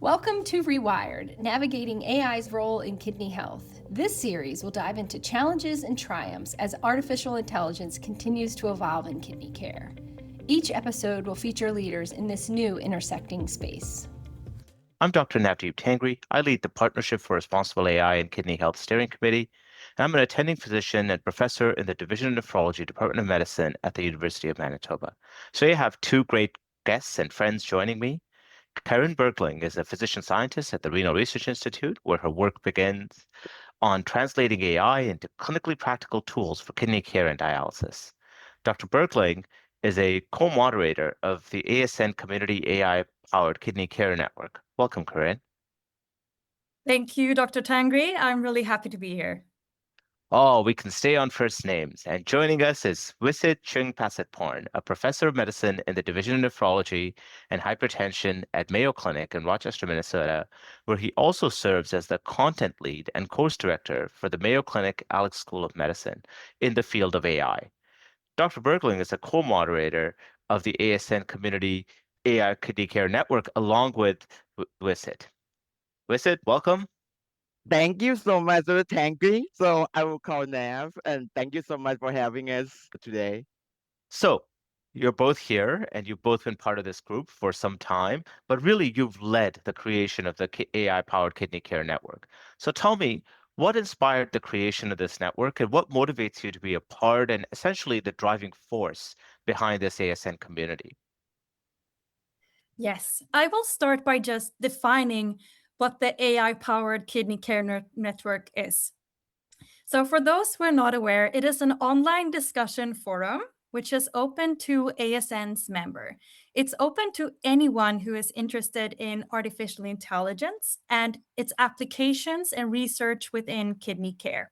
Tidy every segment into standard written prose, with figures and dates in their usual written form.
Welcome to Rewired, navigating AI's role in kidney health. This series will dive into challenges and triumphs as artificial intelligence continues to evolve in kidney care. Each episode will feature leaders in this new intersecting space. I'm Dr. Navdeep Tangri. I lead the Partnership for Responsible AI and Kidney Health Steering Committee, and I'm an attending physician and professor in the Division of Nephrology, Department of Medicine at the University of Manitoba. So I have two great guests and friends joining me. Karin Bergling is a physician scientist at the Renal Research Institute, where her work begins on translating AI into clinically practical tools for kidney care and dialysis. Dr. Bergling is a co-moderator of the ASN Community AI-powered Kidney Care Network. Welcome, Karin. Thank you, Dr. Tangri. I'm really happy to be here. Oh, we can stay on first names. And joining us is Wisit Cheungpasitporn, a professor of medicine in the Division of Nephrology and Hypertension at Mayo Clinic in Rochester, Minnesota, where he also serves as the content lead and course director for the Mayo Clinic Alex School of Medicine in the field of AI. Dr. Bergling is a co-moderator of the ASN Community AI Kidney Care Network along with Wisit. Wisit, welcome. Thank you so much for the thanking. So I will call Nav, and thank you so much for having us today. So you're both here and you've both been part of this group for some time, but really you've led the creation of the AI-powered kidney care network. So tell me, what inspired the creation of this network and what motivates you to be a part and essentially the driving force behind this ASN community? Yes, I will start by just defining what the AI-powered kidney care network is. So for those who are not aware, it is an online discussion forum which is open to ASN's member. It's open to anyone who is interested in artificial intelligence and its applications and research within kidney care.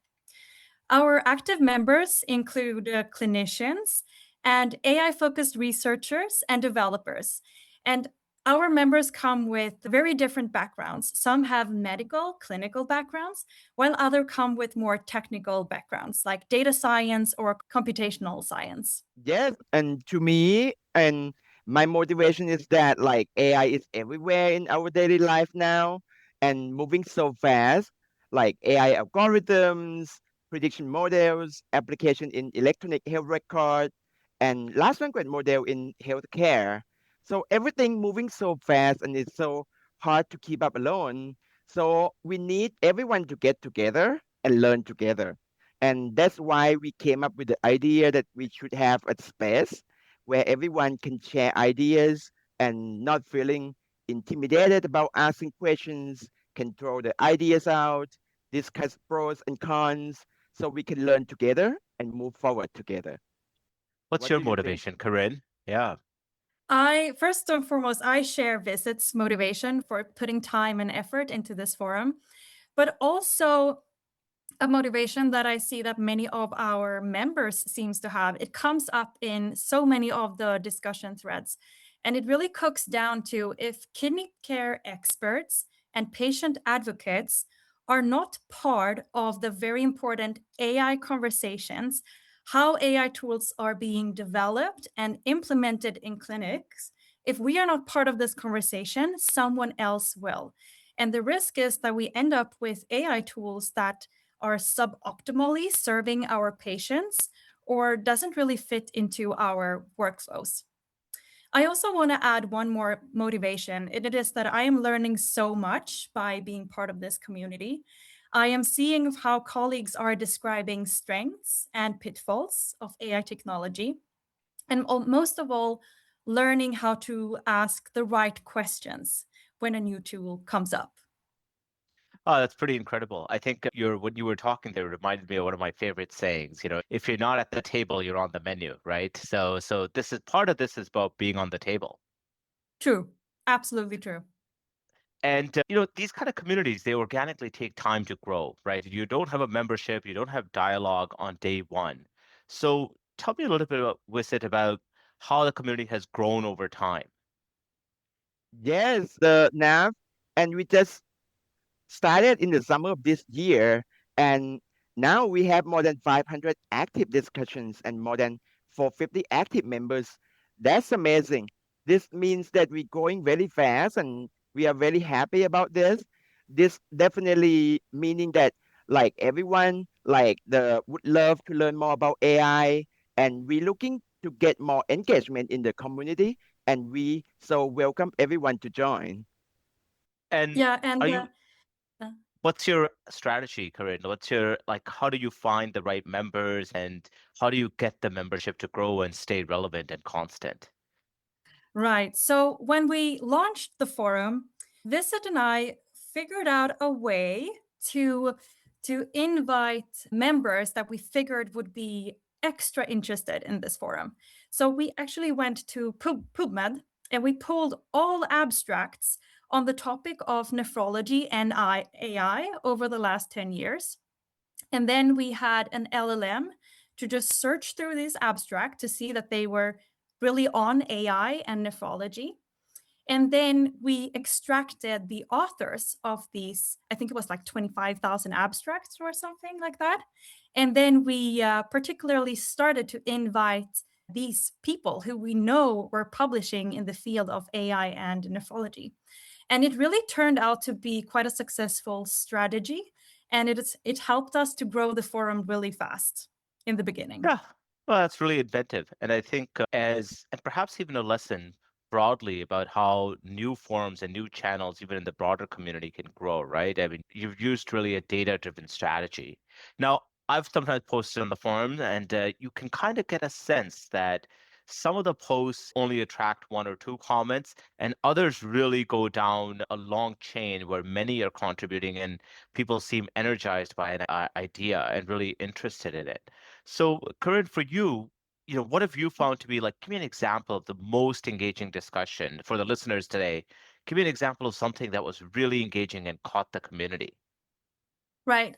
Our active members include clinicians and AI-focused researchers and developers. And our members come with very different backgrounds. Some have medical, clinical backgrounds, while others come with more technical backgrounds like data science or computational science. Yes, and to me, and my motivation is that like AI is everywhere in our daily life now and moving so fast, like AI algorithms, prediction models, application in electronic health record, and large language model in healthcare. So everything moving so fast and it's so hard to keep up alone. So we need everyone to get together and learn together. And that's why we came up with the idea that we should have a space where everyone can share ideas and not feeling intimidated about asking questions, can throw the ideas out, discuss pros and cons, so we can learn together and move forward together. What's What your do you think? motivation, Karin? Yeah. First and foremost, I share Visit's motivation for putting time and effort into this forum, but also a motivation that I see that many of our members seems to have. It comes up in so many of the discussion threads, and it really cooks down to if kidney care experts and patient advocates are not part of the very important AI conversations, how AI tools are being developed and implemented in clinics. If we are not part of this conversation, someone else will. And the risk is that we end up with AI tools that are suboptimally serving our patients or doesn't really fit into our workflows. I also want to add one more motivation. It is that I am learning so much by being part of this community. I am seeing how colleagues are describing strengths and pitfalls of AI technology, and most of all, learning how to ask the right questions when a new tool comes up. Oh, that's pretty incredible. I think when you were talking there, it reminded me of one of my favorite sayings. If you're not at the table, you're on the menu, right? So this is part of this is about being on the table. True. Absolutely true. And these kind of communities, they organically take time to grow, right? You don't have a membership, you don't have dialogue on day one. So tell me a little bit about Wisit about how the community has grown over time. Yes, the NAV, and we just started in the summer of this year, and now we have more than 500 active discussions and more than 450 active members. That's amazing. This means that we're going very fast and we are very happy about this. This definitely meaning that like everyone like the would love to learn more about AI, and we looking to get more engagement in the community, and we so welcome everyone to join. And Yeah, and are you, uh, what's your strategy, Karin? What's your, like, how do you find the right members and how do you get the membership to grow and stay relevant and constant? right. So when we launched the forum, Visit and I figured out a way to invite members that we figured would be extra interested in this forum. So we actually went to PubMed and we pulled all abstracts on the topic of nephrology and AI over the last 10 years. And then we had an LLM to just search through this abstract to see that they were really on AI and nephrology. And then we extracted the authors of these, I think it was like 25,000 abstracts or something like that. And then we particularly started to invite these people who we know were publishing in the field of AI and nephrology. And it really turned out to be quite a successful strategy. And it helped us to grow the forum really fast in the beginning. Yeah, well, that's really inventive. And I think and perhaps even a lesson broadly about how new forums and new channels, even in the broader community, can grow, right? I mean, you've used really a data-driven strategy. Now, I've sometimes posted on the forum, and you can kind of get a sense that some of the posts only attract one or two comments, and others really go down a long chain where many are contributing and people seem energized by an idea and really interested in it. So, Karin, for you, what have you found to be like, give me an example of the most engaging discussion for the listeners today. Give me an example of something that was really engaging and caught the community. Right.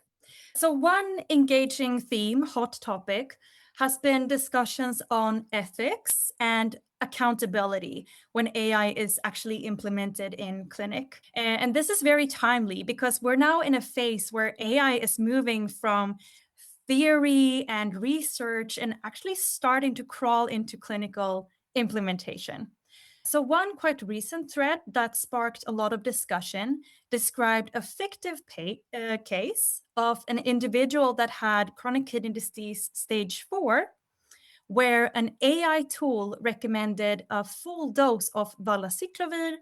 So, one engaging theme, hot topic, has been discussions on ethics and accountability when AI is actually implemented in clinic. And this is very timely because we're now in a phase where AI is moving from theory and research and actually starting to crawl into clinical implementation. So, one quite recent thread that sparked a lot of discussion described a fictive case of an individual that had chronic kidney disease stage 4, where an AI tool recommended a full dose of valacyclovir,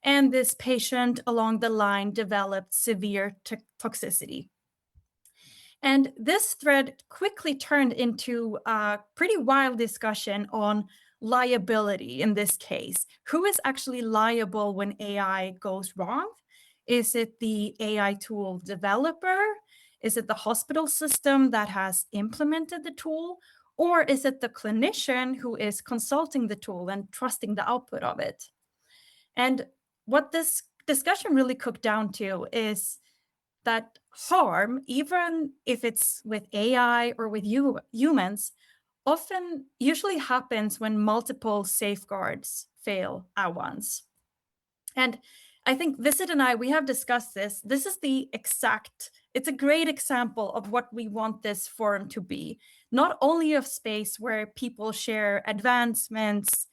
and this patient along the line developed severe toxicity. And this thread quickly turned into a pretty wild discussion on liability in this case. Who is actually liable when AI goes wrong? Is it the AI tool developer? Is it the hospital system that has implemented the tool? Or is it the clinician who is consulting the tool and trusting the output of it? And what this discussion really cooked down to is that harm, even if it's with AI or with humans, often usually happens when multiple safeguards fail at once. And I think Visit and I, we have discussed this. This is it's a great example of what we want this forum to be. Not only a space where people share advancements,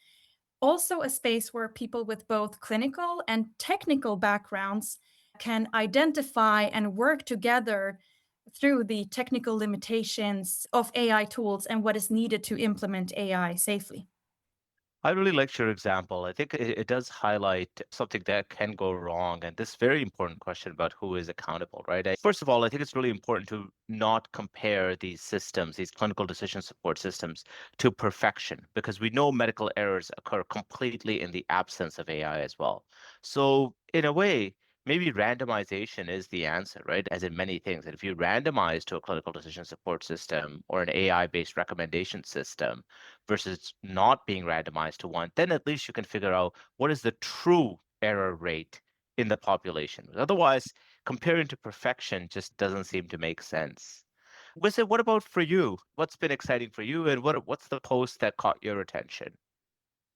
also a space where people with both clinical and technical backgrounds can identify and work together through the technical limitations of AI tools and what is needed to implement AI safely. I really liked your example. I think it does highlight something that can go wrong. And this very important question about who is accountable, right? First of all, I think it's really important to not compare these systems, these clinical decision support systems, to perfection, because we know medical errors occur completely in the absence of AI as well. So, in a way, maybe randomization is the answer, right? As in many things. And if you randomize to a clinical decision support system or an AI-based recommendation system, versus not being randomized to one, then at least you can figure out what is the true error rate in the population. Otherwise, comparing to perfection just doesn't seem to make sense. Wisit, what about for you? What's been exciting for you, and what's the post that caught your attention?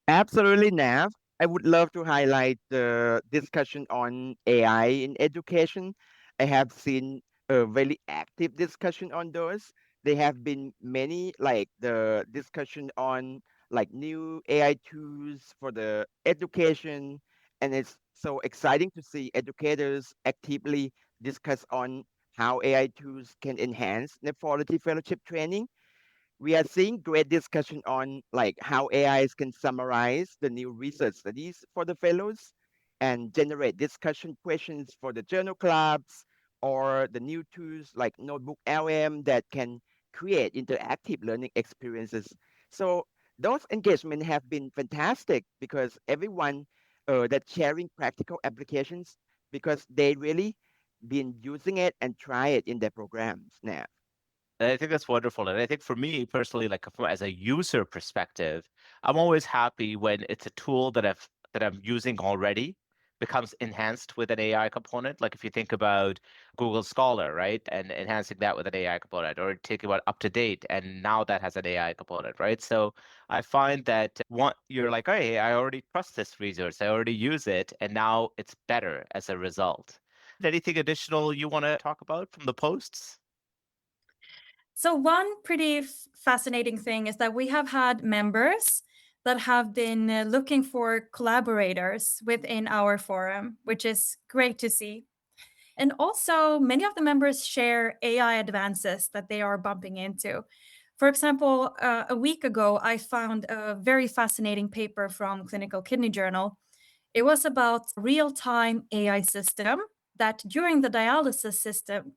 Absolutely, Nav. I would love to highlight the discussion on AI in education. I have seen a very active discussion on those. There have been many, like the discussion on like new AI tools for the education And it's so exciting to see educators actively discuss on how AI tools can enhance nephrology fellowship training. We are seeing great discussion on like how AIs can summarize the new research studies for the fellows and generate discussion questions for the journal clubs, or the new tools like Notebook LM that can create interactive learning experiences. So those engagements have been fantastic because everyone that's sharing practical applications because they really been using it and try it in their programs now. And I think that's wonderful. And I think for me personally, like as a user perspective, I'm always happy when it's a tool that I'm using already becomes enhanced with an AI component. Like if you think about Google Scholar, right? And enhancing that with an AI component, or take about Up to Date, and now that has an AI component, right? So I find that one, you're like, hey, I already trust this resource, I already use it, and now it's better as a result. Anything additional you want to talk about from the posts? So, one pretty fascinating thing is that we have had members that have been looking for collaborators within our forum, which is great to see. And also, many of the members share AI advances that they are bumping into. For example, a week ago, I found a very fascinating paper from Clinical Kidney Journal. It was about real-time AI system that during the dialysis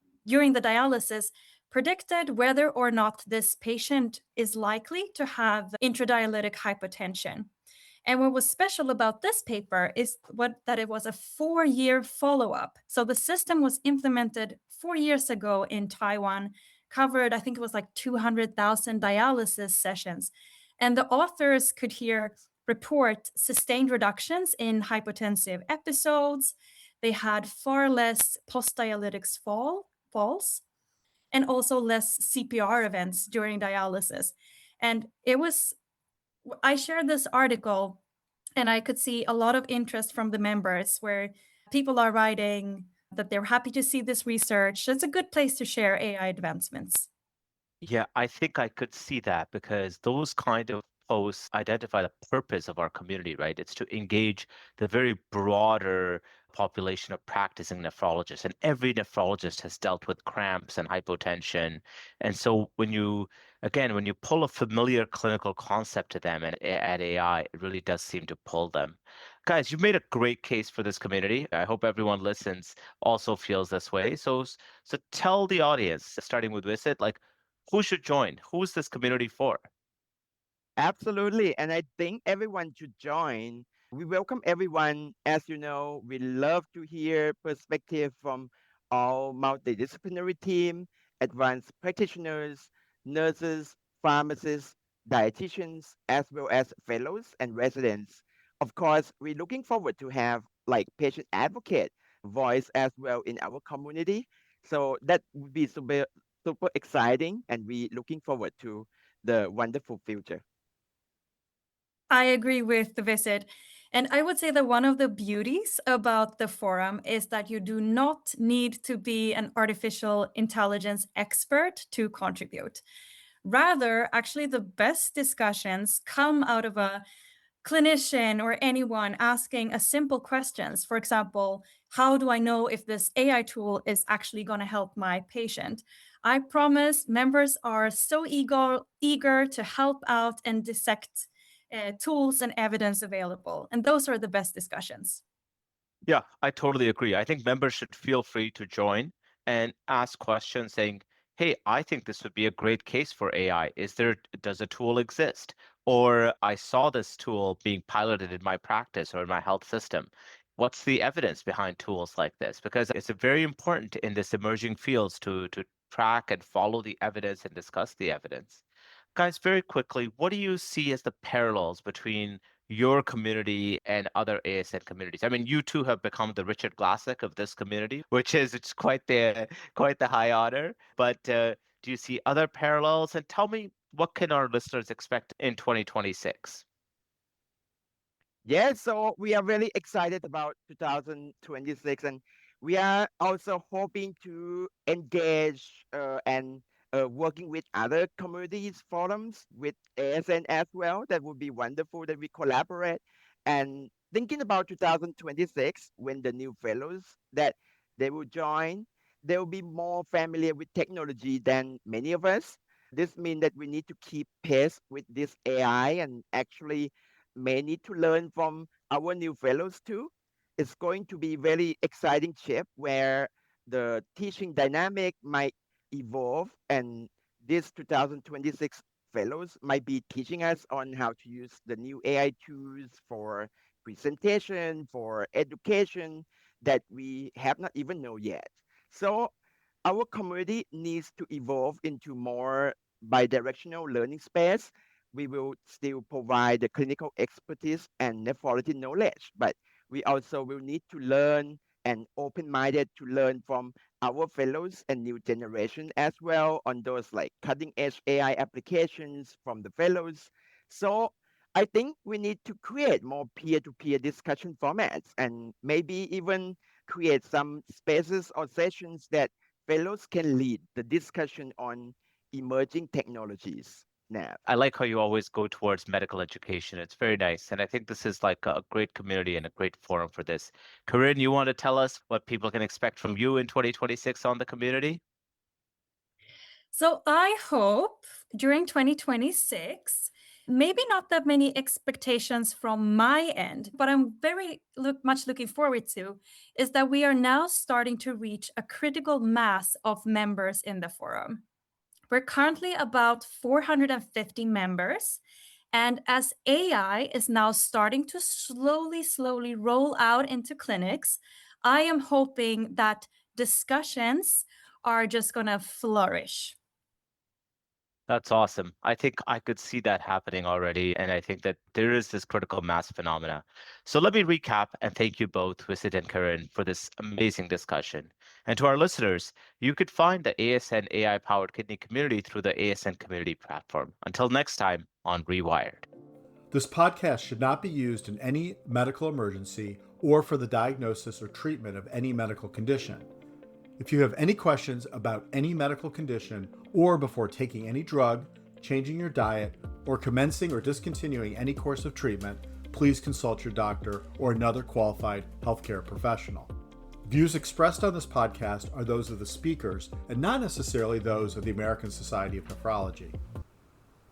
predicted whether or not this patient is likely to have intradialytic hypotension. And what was special about this paper is that it was a 4-year follow-up. So the system was implemented 4 years ago in Taiwan, covered, I think it was like 200,000 dialysis sessions. And the authors could here report sustained reductions in hypotensive episodes. They had far less post-dialytics falls, and also less CPR events during dialysis. And I shared this article and I could see a lot of interest from the members where people are writing that they're happy to see this research. It's a good place to share AI advancements. Yeah, I think I could see that because those kind of posts identify the purpose of our community, right? It's to engage the very broader population of practicing nephrologists. And every nephrologist has dealt with cramps and hypotension. And so again, when you pull a familiar clinical concept to them and add AI, it really does seem to pull them. Guys, you've made a great case for this community. I hope everyone listens also feels this way. So tell the audience, starting with Visit, like who should join? Who's this community for? Absolutely. And I think everyone should join. We welcome everyone. As you know, we love to hear perspective from all multidisciplinary team, advanced practitioners, nurses, pharmacists, dietitians, as well as fellows and residents. Of course, we're looking forward to have like patient advocate voice as well in our community. So that would be super exciting, and we looking forward to the wonderful future. I agree with the Visit. And I would say that one of the beauties about the forum is that you do not need to be an artificial intelligence expert to contribute. Rather, actually, the best discussions come out of a clinician or anyone asking a simple questions. For example, how do I know if this AI tool is actually going to help my patient? I promise members are so eager to help out and dissect tools and evidence available. And those are the best discussions. Yeah, I totally agree. I think members should feel free to join and ask questions saying, hey, I think this would be a great case for AI. Does a tool exist? Or I saw this tool being piloted in my practice or in my health system. What's the evidence behind tools like this? Because it's very important in this emerging fields to track and follow the evidence and discuss the evidence. Guys, very quickly, what do you see as the parallels between your community and other ASN communities? I mean, you two have become the Richard Glassick of this community, which is it's quite the high honor. But do you see other parallels? And tell me, what can our listeners expect in 2026? Yeah, so we are really excited about 2026, and we are also hoping to engage and working with other communities forums with ASN as well. That would be wonderful that we collaborate. And thinking about 2026, when the new fellows that they will join, they will be more familiar with technology than many of us. This means that we need to keep pace with this AI and actually may need to learn from our new fellows too. It's going to be very exciting shift where the teaching dynamic might evolve, and this 2026 fellows might be teaching us on how to use the new AI tools for presentation, for education that we have not even know yet. So our community needs to evolve into more bidirectional learning space. We will still provide the clinical expertise and nephrology knowledge, but we also will need to learn and open-minded to learn from our fellows and new generation as well on those like cutting edge AI applications from the fellows. So I think we need to create more peer-to-peer discussion formats and maybe even create some spaces or sessions that fellows can lead the discussion on emerging technologies now. I like how you always go towards medical education. It's very nice. And I think this is like a great community and a great forum for this. Karin, you want to tell us what people can expect from you in 2026 on the community? So I hope during 2026, maybe not that many expectations from my end, but I'm very much looking forward to is that we are now starting to reach a critical mass of members in the forum. We're currently about 450 members. And as AI is now starting to slowly roll out into clinics, I am hoping that discussions are just going to flourish. That's awesome. I think I could see that happening already. And I think that there is this critical mass phenomena. So let me recap and thank you both, Wisit and Karin, for this amazing discussion. And to our listeners, you could find the ASN AI-powered kidney community through the ASN Community platform. Until next time on Rewired. This podcast should not be used in any medical emergency or for the diagnosis or treatment of any medical condition. If you have any questions about any medical condition or before taking any drug, changing your diet, or commencing or discontinuing any course of treatment, please consult your doctor or another qualified healthcare professional. Views expressed on this podcast are those of the speakers and not necessarily those of the American Society of Nephrology.